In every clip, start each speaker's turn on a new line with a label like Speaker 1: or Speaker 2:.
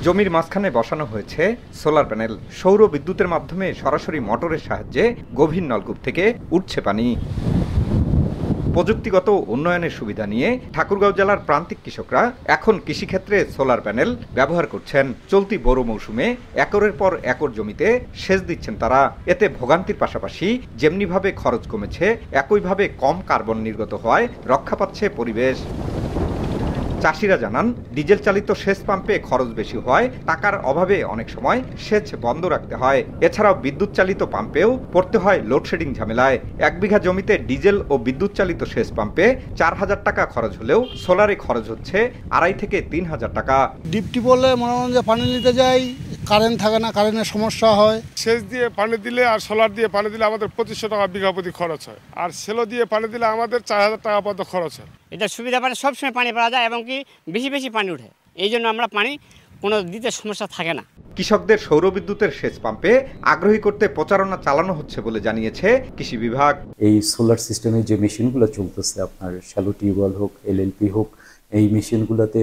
Speaker 1: জমির মাঝখানে বসানো হয়েছে সোলার প্যানেল। সৌর বিদ্যুতের মাধ্যমে সরাসরি মোটরের সাহায্যে গভীর নলকূপ থেকে উঠছে পানি। প্রযুক্তিগত উন্নয়নের সুবিধা নিয়ে ঠাকুরগাঁও জেলার প্রান্তিক কৃষকরা এখন কৃষিক্ষেত্রে সোলার প্যানেল ব্যবহার করছেন। চলতি বোরো মৌসুমে একরের পর একর জমিতে সেচ দিচ্ছেন তারা। এতে ভোগান্তির পাশাপাশি যেমনিভাবে খরচ কমেছে, একইভাবে কম কার্বন নির্গত হওয়ায় রক্ষা পাচ্ছে পরিবেশ। চাষিরা জানান, ডিজেল চালিত সেচ পাম্পে খরচ বেশি হওয়ায় টাকার অভাবে অনেক সময় সেচ বন্ধ রাখতে হয়। এছাড়াও বিদ্যুৎ চালিত পাম্পেও পড়তে হয় লোডশেডিং ঝামেলায়। 1 বিঘা জমিতে ডিজেল ও বিদ্যুৎ চালিত সেচ পাম্পে 4,000 টাকা খরচ হলেও সোলারে খরচ হচ্ছে 2,500 থেকে 3,000 টাকা।
Speaker 2: ডিপটি বললে মনে হয় যে পানি নিতে যাই, কারেন্ট থাকে না, কারেন্টের সমস্যা হয়।
Speaker 3: সেচ দিয়ে পানি দিলে আর সোলার দিয়ে পানি দিলে আমাদের 2500 টাকা বিঘা প্রতি খরচ হয়, আর সেলো দিয়ে পানি দিলে আমাদের 4,000 টাকা পর্যন্ত খরচ হয়।
Speaker 4: এটা সুবিধা পারে, সবসময় পানি পাওয়া যায় এবং কি বেশি বেশি পানি ওঠে, এই জন্য আমরা পানি কোনো দিতে সমস্যা থাকে না।
Speaker 1: কৃষকদের সৌরবিদ্যুতের সেচ পাম্পে আগ্রহী করতে প্রচারণা চালানো হচ্ছে বলে জানিয়েছে কৃষি বিভাগ।
Speaker 5: এই সোলার সিস্টেমে যে মেশিনগুলো চলতেছে, আপনার শ্যালো টিউবওয়েল হোক, এলএলপি হোক, এই মেশিনগুলোতে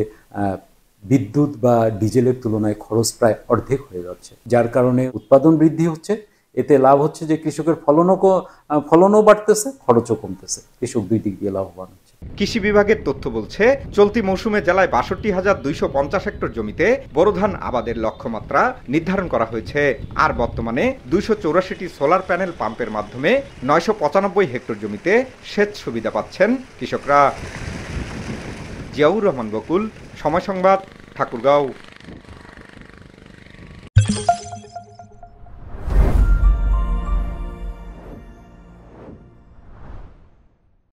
Speaker 5: বিদ্যুৎ বা ডিজেলের তুলনায় খরচ প্রায় অর্ধেক হয়ে যাচ্ছে, যার কারণে উৎপাদন বৃদ্ধি হচ্ছে। এতে লাভ হচ্ছে যে কৃষকের ফলনও বাড়তেছে, খরচও কমতেছে, কৃষক দুই দিক দিয়ে লাভবান হচ্ছে।
Speaker 1: কৃষি বিভাগের তথ্য বলছে, চলতি মৌসুমে জেলায় 62,250 হেক্টর জমিতে বোরো ধান আবাদের লক্ষ্যমাত্রা নির্ধারণ করা হয়েছে। আর বর্তমানে 284টি সোলার প্যানেল পাম্পের মাধ্যমে 995 হেক্টর জমিতে সেচ সুবিধা পাচ্ছেন কৃষকরা। জিয়াউর রহমান বকুল, সময় সংবাদ, ঠাকুরগাঁও।